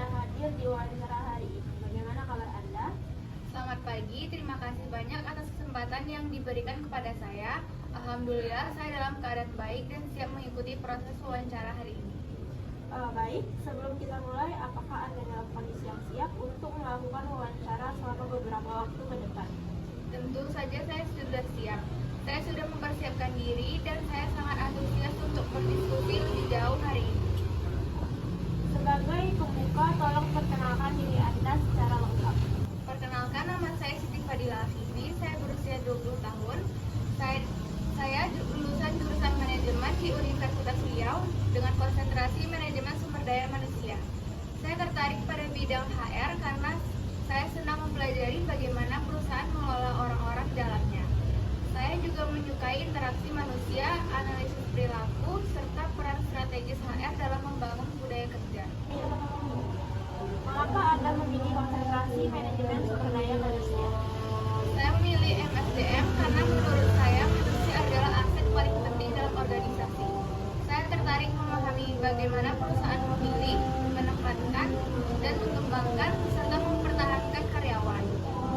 hadir di wawancara hari ini. Bagaimana kabar Anda? Selamat pagi, terima kasih banyak atas kesempatan yang diberikan kepada saya. Alhamdulillah, saya dalam keadaan baik dan siap mengikuti proses wawancara hari ini. Baik, sebelum kita mulai, apakah Anda dalam kondisi yang siap untuk melakukan wawancara selama beberapa waktu ke depan? Tentu saja saya sudah siap. Saya sudah mempersiapkan diri dan saya sangat antusias untuk berdiskusi lebih jauh hari ini. Sebagai pembuka, tolong perkenalkan diri Anda secara lengkap. Perkenalkan, nama saya Siti Fadila Afifi, saya berusia 20 tahun. Saya lulusan jurusan manajemen di Universitas Riau dengan konsentrasi manajemen sumber daya manusia. Saya tertarik pada bidang HR karena saya senang mempelajari bagaimana perusahaan mengelola orang-orang di dalamnya. Saya juga menyukai interaksi manusia, analisis perilaku, serta peran strategis HR dalam membangun budaya kerja. Mengapa Anda memilih konsentrasi manajemen sumber daya manusia? Saya memilih MSDM karena menurut saya manusia adalah aset paling penting dalam organisasi. Saya tertarik memahami bagaimana perusahaan memilih, menempatkan, dan mengembangkan serta mempertahankan karyawan.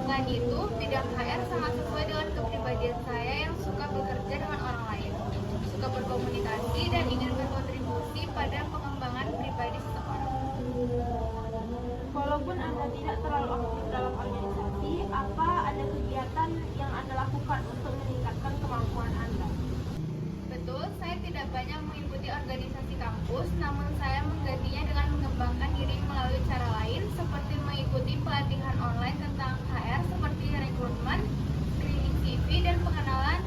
Selain itu, bidang HR sangat sesuai dengan kepribadian saya yang suka bekerja dengan orang lain, suka berkomunikasi, dan ingin berkontribusi pada pengembangan pribadi seseorang. Walaupun Anda tidak terlalu aktif dalam organisasi, apa ada kegiatan yang Anda lakukan untuk meningkatkan kemampuan Anda? Betul, saya tidak banyak mengikuti organisasi kampus, namun saya menggantinya dengan mengembangkan diri melalui cara lain, seperti mengikuti pelatihan online tentang HR seperti rekrutmen, screening CV, dan pengenalan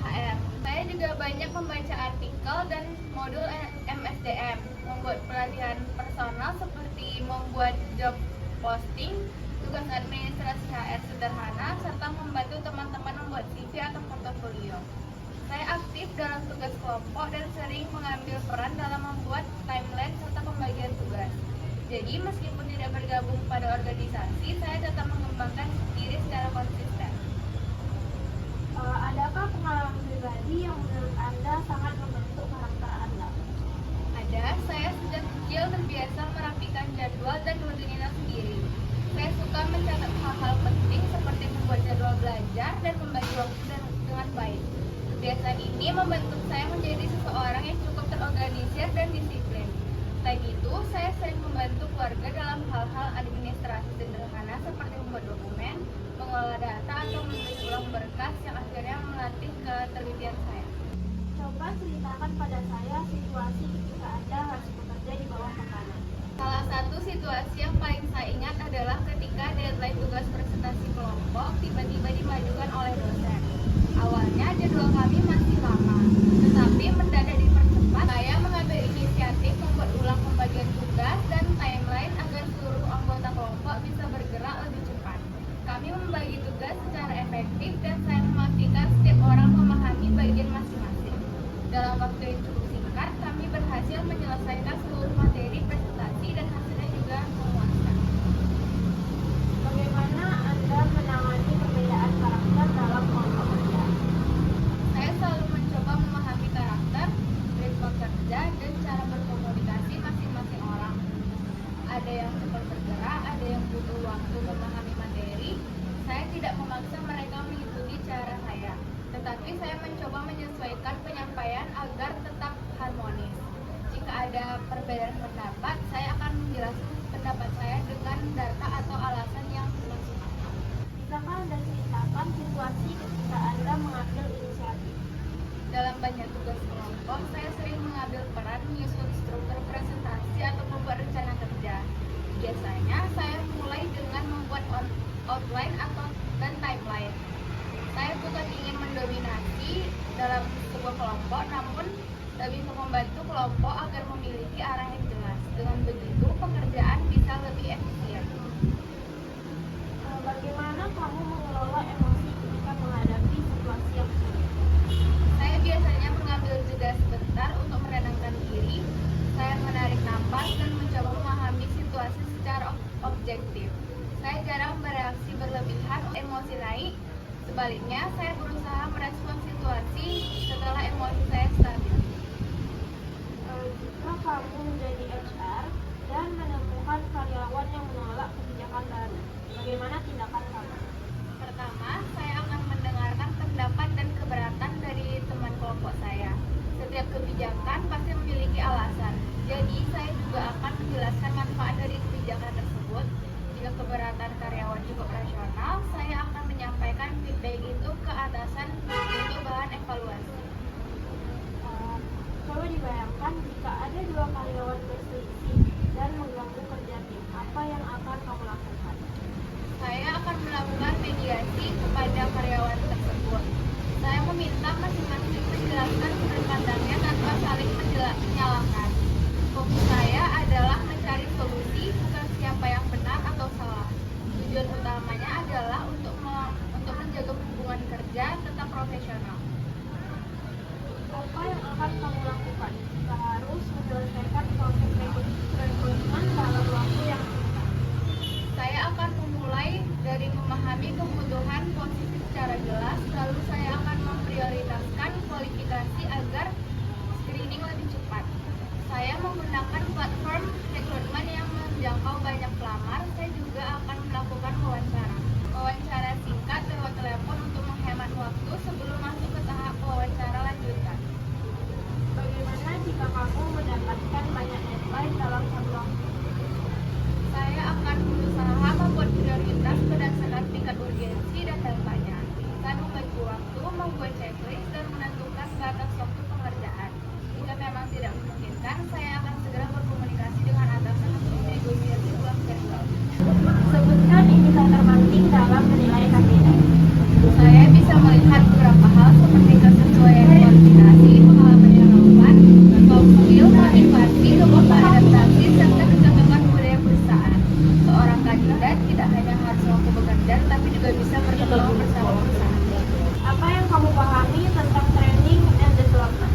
HR. Saya juga banyak membaca artikel dan modul MSDM, membuat pelatihan personal seperti membuat job posting, tugas administrasi HR sederhana, serta membantu teman-teman membuat CV atau portofolio. Saya aktif dalam tugas kelompok dan sering mengambil peran dalam membuat timeline serta pembagian tugas. Jadi meskipun tidak bergabung pada organisasi, saya tetap mengembangkan diri secara konsisten. Adakah pengalaman pribadi yang menurut Anda sangat membentuk karakter Anda? Ada, saya sejak kecil terbiasa merapikan jadwal dan rutinitas sendiri. Saya suka mencatat hal-hal penting seperti membuat jadwal belajar dan membagi waktu dengan baik. Kebiasaan ini membentuk saya menjadi seseorang yang cukup terorganisir dan disiplin. Selain itu, saya sering membantu keluarga dalam hal-hal administrasi sederhana seperti membuat dokumen, mengelola data, atau menulis ulang berkas yang akhirnya melatih ketelitian saya. Coba ceritakan pada saya situasi ketika Anda harus bekerja di bawah tekanan. Salah satu situasi yang paling saya ingat adalah ketika deadline tugas presentasi kelompok tiba-tiba dimajukan oleh dosen. Awalnya jadwal kami masih lama, tetapi mendadak dipercepat. Saya mengambil inisiatif membuat ulang pembagian tugas dan timeline agar seluruh anggota kelompok bisa bergerak lebih cepat. Kami membagi tugas secara efektif dan saya memastikan setiap orang memahami bagian masing-masing. Dalam waktu yang cukup singkat, kami berhasil menyelesaikan seluruh materi presentasi dan hasilnya juga memuaskan. Bagaimana Anda menangani perbedaan karakter dalam kelompok kerja? Saya selalu mencoba memahami karakter, ritme kerja, dan cara berkomunikasi masing-masing orang. Ada yang cepat bergerak, ada yang butuh waktu memahami materi. Saya tidak memaksa mereka mengikuti cara saya, tetapi saya mencoba menyesuaikan penyampaian agar tetap harmonis. Jika ada perbedaan pendapat, saya akan menjelaskan pendapat saya dengan data atau alasan yang masuk akal. Bisakah Anda ceritakan situasi ketika Anda mengambil inisiatif? Dalam banyak tugas kelompok, saya sering mengambil peran menyusun struktur presentasi atau membuat rencana kerja. Biasanya, saya mulai dengan membuat outline dan timeline. Saya bukan ingin mendominasi dalam sebuah kelompok, namun lebih membantu kelompok agar memiliki arah yang jelas. Dengan begitu, pekerjaan bisa lebih efisien. Bagaimana kamu mengelola emosi ketika menghadapi situasi yang sulit? Saya biasanya mengambil jeda sebentar untuk menenangkan diri. Saya menarik napas dan mencoba memahami situasi secara objektif. Saya jarang bereaksi berlebihan, emosi naik. Sebaliknya, saya berusaha merespons situasi setelah emosi saya stabil. Jika kamu menjadi HR dan menemukan manfaat dari kebijakan tersebut. Jika keberatan karyawan cukup rasional, saya akan menyampaikan feedback itu ke atasan untuk bahan evaluasi. Coba dibayangkan jika ada dua karyawan berselisih dan mengganggu kerja tim, apa yang akan kamu lakukan? Saya akan melakukan mediasi kepada karyawan tersebut. Saya meminta masing-masing menjelaskan sudut pandangnya tanpa saling menyalahkan. Fokus saya adalah mencari solusi, bukan siapa yang benar atau salah. Tujuan utamanya adalah untuk menjaga hubungan kerja tetap profesional. Apa yang akan kamu lakukan jika harus menyelesaikan proses rekrutmen dalam waktu yang singkat? Saya akan memulai dari memahami kebutuhan posisi secara jelas, lalu saya akan memprioritaskan kualifikasi agar screening lebih cepat. Saya menggunakan platform rekrutmen yang menjangkau banyak pelamar. Saya juga akan melakukan wawancara singkat lewat telepon untuk menghemat waktu sebelum masuk ke tahap wawancara lanjutan. Bagaimana jika kamu mendapatkan banyak deadline dalam satu waktu? Saya akan berusaha membuat prioritas berdasarkan tingkat urgensi dan dampaknya. Saya membagi waktu, membuat checklist, dan menentukan batas waktu pengerjaan. Jika memang tidak memungkinkan, saya akan segera berkomunikasi dengan atasan untuk negosiasi ulang jadwal. Sebutkan indikator penting dalam menilai kandidat. Saya bisa melihat beberapa hal seperti kesesuaian kualifikasi, pengalaman yang relevan, soft skill, motivasi, kemampuan adaptasi, serta kecocokan budaya perusahaan. Seorang kandidat tidak hanya harus mampu bekerja, tapi juga bisa berkembang bersama perusahaan. Apa yang kamu pahami tentang training and development?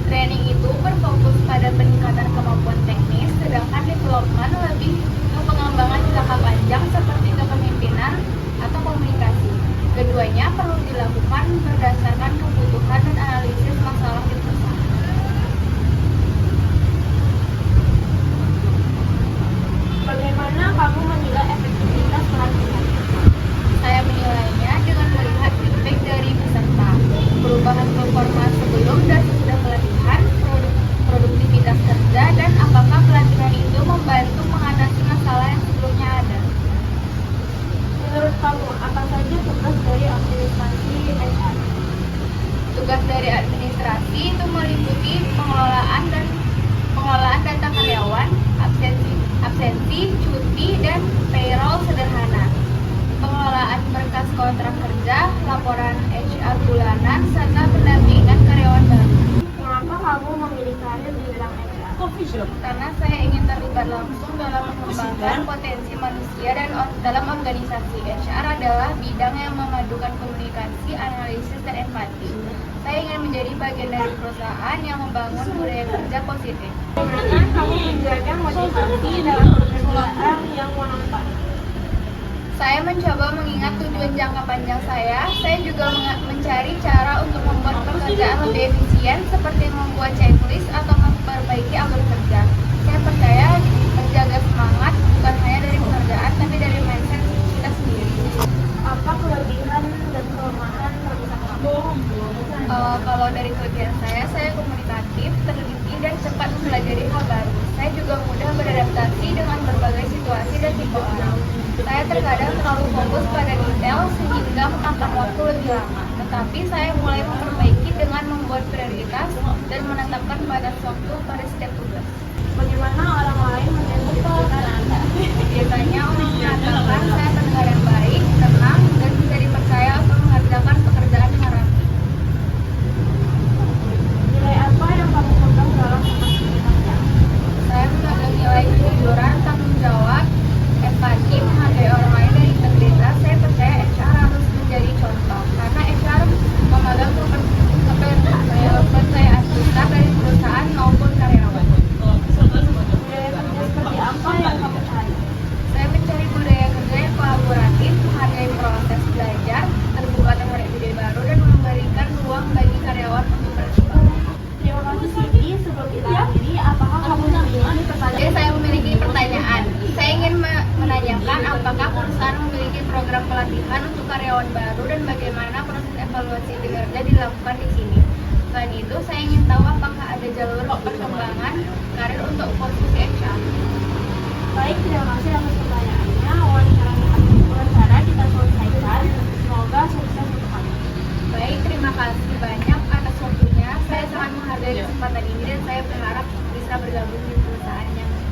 Training itu berfokus pada peningkatan kemampuan teknis, sedangkan development lebih ke pengembangan jangka panjang seperti kepemimpinan atau komunikasi. Keduanya perlu dilakukan berdasarkan kebutuhan dan analisis masalah di perusahaan. Bagaimana kamu menilai efektivitas pelatihan? Saya menilainya dengan melihat feedback dari peserta, perubahan performa sebelum dan sesudah pelatihan, produktivitas kerja, dan apakah pelatihan itu membantu mengatasi masalah yang sebelumnya ada. Menurut kamu, apa saja tugas dari administrasi HR? Tugas dari administrasi itu meliputi pengelolaan data karyawan, absensi, cuti, dan payroll sederhana, pengelolaan berkas kontrak kerja, laporan HR bulanan, serta pendampingan karyawan baru. Mengapa kamu memilih karir di bidang HR? Karena saya ingin terlibat langsung dalam mengembangkan potensi manusia dan dalam organisasi. HR adalah bidang yang memadukan komunikasi, analisis, dan empati. Saya ingin menjadi bagian dari perusahaan yang membangun budaya kerja positif. Bagaimana kamu menjaga motivasi dalam pekerjaan yang monoton? Saya mencoba mengingat tujuan jangka panjang saya. Saya juga mencari cara untuk membuat pekerjaan lebih efisien, seperti membuat checklist atau memperbaiki alur kerja. Saya percaya menjaga semangat bukan hanya dari pekerjaan, tapi dari mindset kita sendiri. Apa kelebihan dan kelemahan perusahaan kamu? Kalau dari kelebihan saya komunikatif, teliti, dan cepat mempelajari hal baru. Saya juga mudah beradaptasi dengan berbagai situasi dan tipe orang. Saya terkadang terlalu fokus pada detail sehingga memakan waktu lebih lama. Tetapi saya mulai memperbaiki dengan membuat prioritas dan menetapkan batas waktu pada setiap tugas. Bagaimana orang lain mendeskripsikan Anda? Biasanya orang mengatakan saya pendengar yang baik, tenang, dan bisa dipercaya untuk mengerjakan pekerjaan dengan rapi. Nilai apa yang kamu pegang dalam pekerjaan kerja? Saya memegang nilai kejujuran, tanggung jawab, empati, menghargai orang lain, dan integritas. Saya percaya HR harus menjadi contoh, karena HR memegang kepercayaan besar dari perusahaan maupun karyawan. Budaya kerja seperti apa yang kamu cari? Saya mencari budaya kerja yang kolaboratif, menghargai proses belajar, terbuka terhadap ide baru, dan memberikan ruang bagi karyawan untuk bereksplorasi. Terima kasih Cindy. Sebelum kita akhiri, apakah kamu memiliki pertanyaan? Jadi saya memiliki pertanyaan. Saya ingin menanyakan apakah perusahaan memiliki program pelatihan untuk karyawan baru dan bagaimana proses evaluasi kinerja dilakukan di sini. Selain itu, saya ingin tahu apakah ada jalur perkembangan karir untuk posisi HR. dari kesempatan ini dan saya berharap bisa bergabung di perusahaan yang